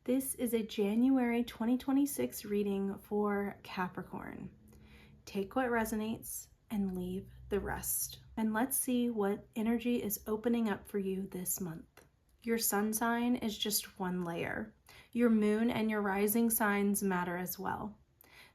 This is a January 2026 reading for Capricorn. Take what resonates and leave the rest. And let's see what energy is opening up for you this month. Your sun sign is just one layer. Your moon and your rising signs matter as well.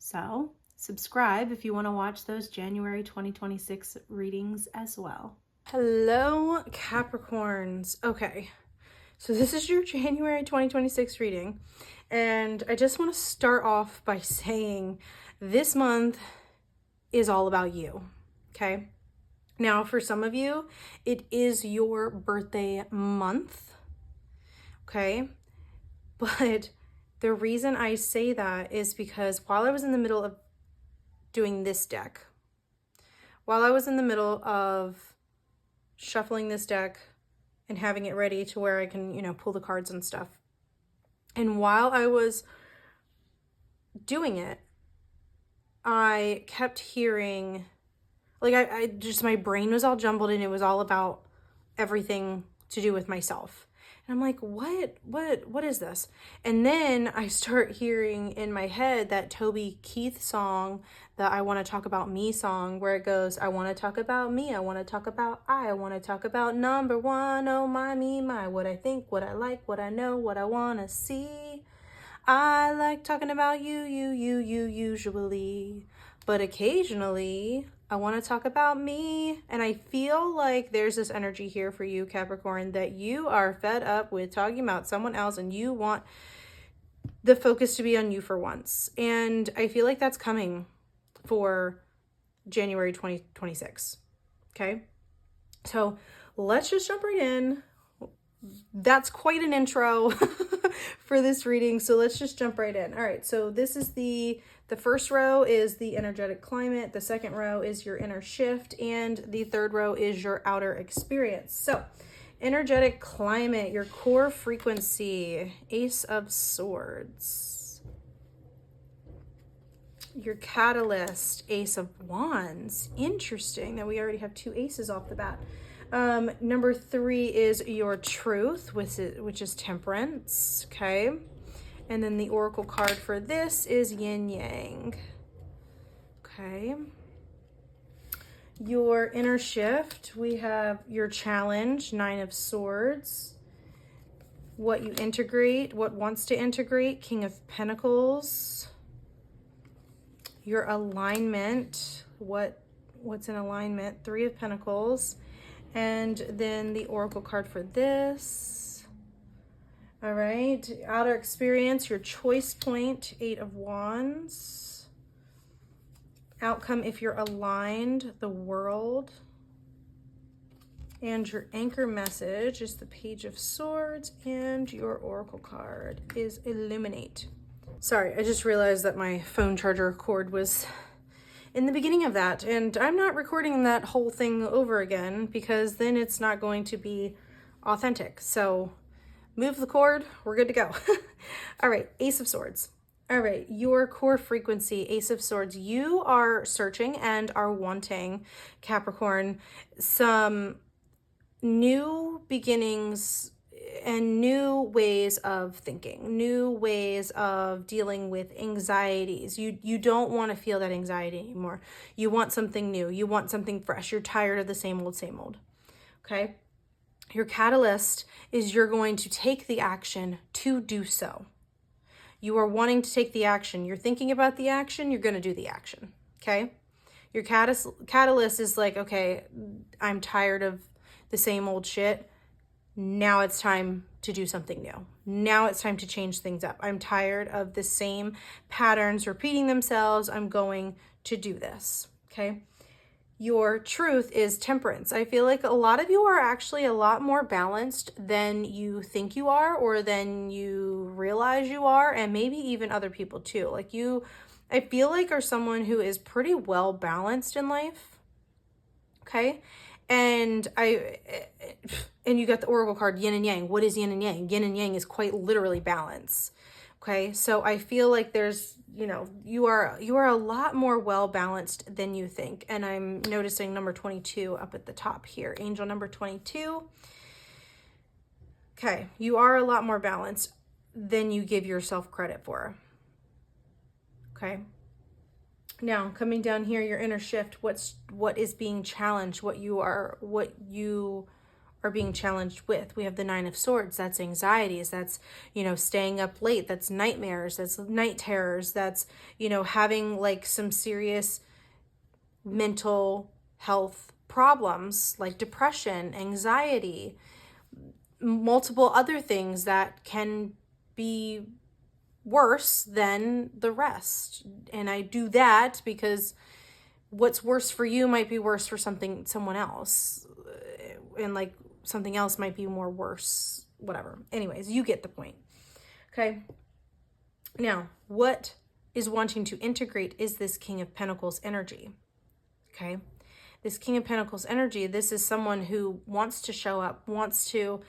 So subscribe if you want to watch those January 2026 readings as well. Hello, Capricorns. Okay. So this is your January 2026 reading, and I just want to start off by saying this month is all about you, okay? Now, for some of you, it is your birthday month, okay? But the reason I say that is because while I was in the middle of doing this deck, while I was in the middle of shuffling this deck, and having it ready to where I can, pull the cards and stuff. And while I was doing it, I kept hearing, I just, my brain was all jumbled and it was all about everything to do with myself. And I'm like, what is this? And then I start hearing in my head that Toby Keith song, the I Want to Talk About Me song, where it goes, I want to talk about me, I want to talk about I want to talk about number one, oh my, me, my, what I think, what I like, what I know, what I want to see. I like talking about you usually, but occasionally I want to talk about me. And I feel like there's this energy here for you, Capricorn, that you are fed up with talking about someone else and you want the focus to be on you for once. And I feel like that's coming for January 2026. Okay. So let's just jump right in. That's quite an intro for this reading. So let's just jump right in. All right. So this is the first row is the energetic climate. The second row is your inner shift. And the third row is your outer experience. So energetic climate, your core frequency, Ace of Swords. Your catalyst, Ace of Wands. Interesting that we already have two aces off the bat. Number 3 is your truth, which is temperance. Okay. And then the oracle card for this is yin yang. Okay. Your inner shift, we have your challenge, 9 of Swords. What you integrate, what wants to integrate, King of Pentacles. Your alignment, what's in alignment, 3 of Pentacles. And then the oracle card for this. All right, outer experience, your choice point, 8 of Wands. Outcome, if you're aligned, the World. And your anchor message is the Page of Swords, and your oracle card is Illuminate. Sorry, I just realized that my phone charger cord was in the beginning of that, and I'm not recording that whole thing over again because then it's not going to be authentic. So move the cord, we're good to go. All right, Ace of Swords. All right, your core frequency, Ace of Swords. You are searching and are wanting, Capricorn, some new beginnings and new ways of thinking, new ways of dealing with anxieties. You don't want to feel that anxiety anymore. You want something new. You want something fresh. You're tired of the same old. Okay? Your catalyst is you're going to take the action to do so. You are wanting to take the action. You're thinking about the action. You're going to do the action. Okay? Your catalyst is like, okay, I'm tired of the same old shit. Now it's time to do something new. Now it's time to change things up. I'm tired of the same patterns repeating themselves. I'm going to do this. Okay. Your truth is temperance. I feel like a lot of you are actually a lot more balanced than you think you are, or than you realize you are, and maybe even other people too. Like you, I feel like are someone who is pretty well balanced in life. Okay. And you got the oracle card, yin and yang. What is yin and yang? Yin and yang is quite literally balance. Okay. So I feel like there's, you are a lot more well balanced than you think. And I'm noticing number 22 up at the top here, angel number 22. Okay. You are a lot more balanced. than you give yourself credit for. Okay. Now, coming down here, your inner shift, what is being challenged, what you are being challenged with. We have the Nine of Swords. That's anxieties. That's, staying up late. That's nightmares. That's night terrors. That's, having like some serious mental health problems like depression, anxiety, multiple other things that can be worse than the rest. And I do that because what's worse for you might be worse for someone else. And like something else might be more worse, whatever. Anyways, you get the point. Okay. Now, what is wanting to integrate is this King of Pentacles energy. Okay. This King of Pentacles energy, this is someone who wants to show up, wants to,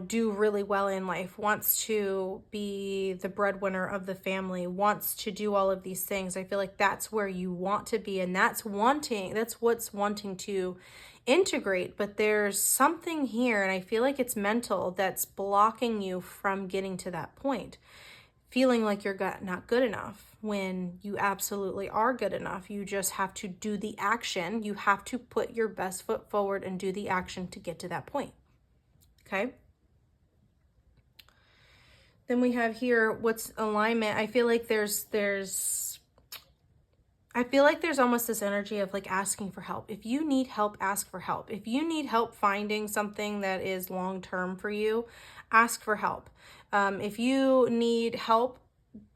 do really well in life, wants to be the breadwinner of the family, wants to do all of these things. I feel like that's where you want to be, and that's what's wanting to integrate. But there's something here, and I feel like it's mental, that's blocking you from getting to that point. Feeling like you're not good enough when you absolutely are good enough. You just have to do the action. You have to put your best foot forward and do the action to get to that point. Okay. Then we have here, what's alignment? I feel like there's almost this energy of like asking for help. If you need help, ask for help. If you need help finding something that is long-term for you, ask for help. If you need help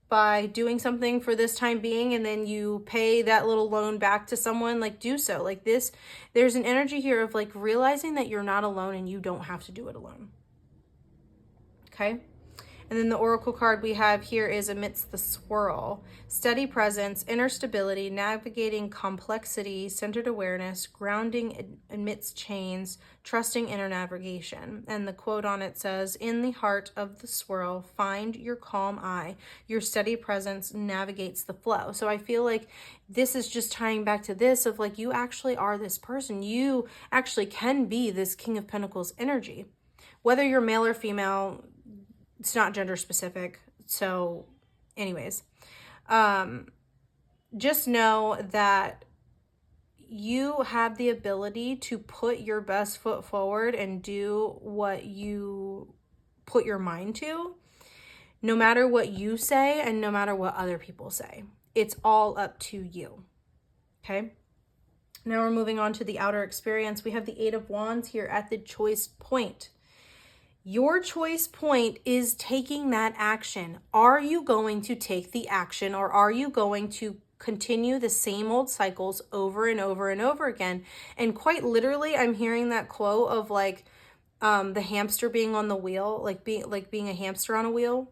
by doing something for this time being and then you pay that little loan back to someone, like do so. Like this, there's an energy here of like realizing that you're not alone and you don't have to do it alone. Okay. And then the oracle card we have here is amidst the swirl, steady presence, inner stability, navigating complexity, centered awareness, grounding amidst chains, trusting inner navigation. And the quote on it says, in the heart of the swirl, find your calm eye. Your steady presence navigates the flow. So I feel like this is just tying back to this of like, you actually are this person. You actually can be this King of Pentacles energy. Whether you're male or female, it's not gender specific. So anyways, just know that you have the ability to put your best foot forward and do what you put your mind to, no matter what you say and no matter what other people say. It's all up to you. Okay. Now we're moving on to the outer experience. We have the Eight of Wands here at the choice point. Your choice point is taking that action. Are you going to take the action, or are you going to continue the same old cycles over and over and over again? And quite literally, I'm hearing that quote of like the hamster being on the wheel, like being a hamster on a wheel.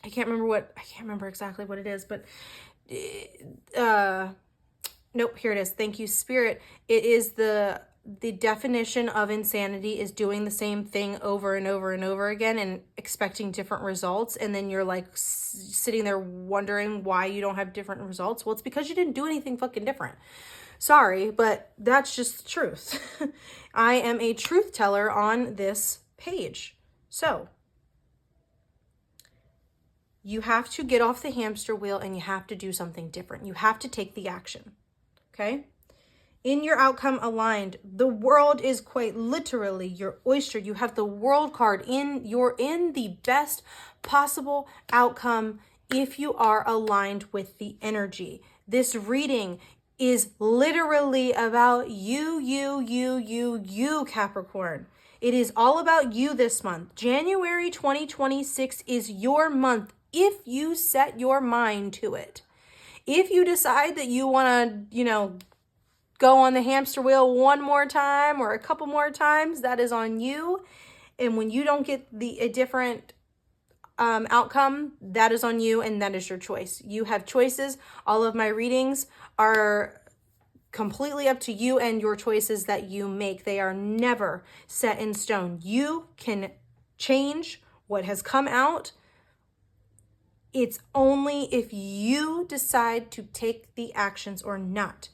I can't remember exactly what it is, but nope, here it is. Thank you, Spirit. It is the definition of insanity is doing the same thing over and over and over again and expecting different results. And then you're like sitting there wondering why you don't have different results. Well, it's because you didn't do anything fucking different. Sorry, but that's just the truth. I am a truth teller on this page. So you have to get off the hamster wheel and you have to do something different. You have to take the action. Okay? In your outcome aligned, the world is quite literally your oyster. You have the World card. You're in the best possible outcome if you are aligned with the energy. This reading is literally about you, Capricorn. It is all about you this month. January 2026 is your month if you set your mind to it. If you decide that you want to, go on the hamster wheel one more time or a couple more times, that is on you. And when you don't get a different outcome, that is on you and that is your choice. You have choices. All of my readings are completely up to you and your choices that you make. They are never set in stone. You can change what has come out. It's only if you decide to take the actions or not.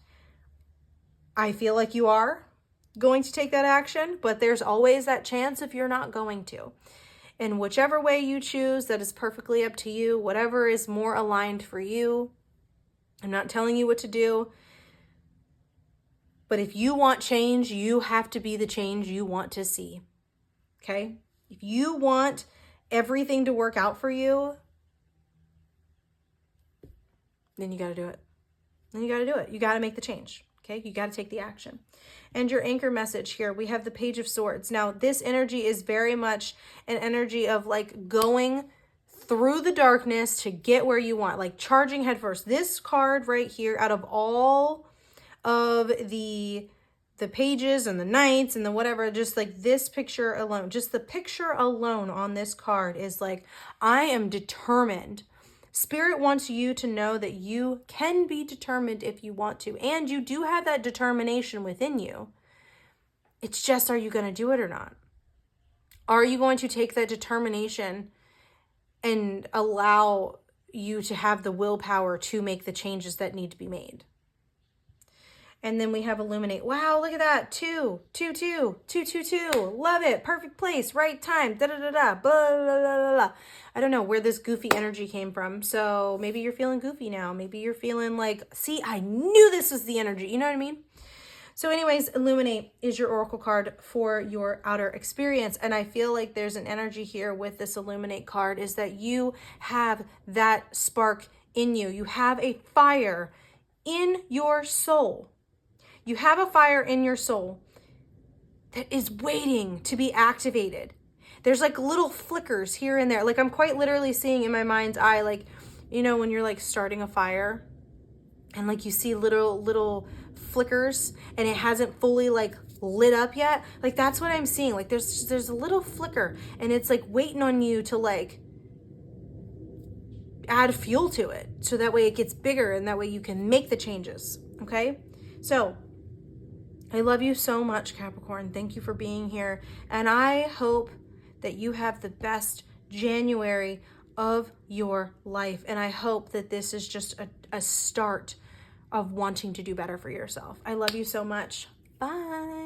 I feel like you are going to take that action, but there's always that chance if you're not going to. in whichever way you choose. That is perfectly up to you. Whatever is more aligned for you. I'm not telling you what to do. But if you want change, you have to be the change you want to see. Okay? If you want everything to work out for you, then you got to do it. Then you got to do it. You got to make the change. Okay? You got to take the action. And your anchor message here, we have the Page of Swords. Now, this energy is very much an energy of like going through the darkness to get where you want, like charging headfirst. This card right here, out of all of the pages and the knights and the whatever, just like this picture alone, just the picture alone on this card is like, I am determined. Spirit wants you to know that you can be determined if you want to, and you do have that determination within you. It's just, are you going to do it or not? Are you going to take that determination and allow you to have the willpower to make the changes that need to be made? And then we have Illuminate. Wow, look at that. 2, 2, 2, 2, 2, 2. Love it. Perfect place. Right time. Da da da da. Blah, blah, blah, blah. I don't know where this goofy energy came from. So maybe you're feeling goofy now. Maybe you're feeling like, see, I knew this was the energy. You know what I mean? So anyways, Illuminate is your oracle card for your outer experience. And I feel like there's an energy here with this Illuminate card is that you have that spark in you. You have a fire in your soul. You have a fire in your soul that is waiting to be activated. There's like little flickers here and there. Like I'm quite literally seeing in my mind's eye, like, you know, when you're like starting a fire and like you see little flickers and it hasn't fully like lit up yet. Like that's what I'm seeing. Like there's a little flicker and it's like waiting on you to like add fuel to it. So that way it gets bigger and that way you can make the changes. Okay. So I love you so much, Capricorn. Thank you for being here. And I hope that you have the best January of your life. And I hope that this is just a start of wanting to do better for yourself. I love you so much. Bye.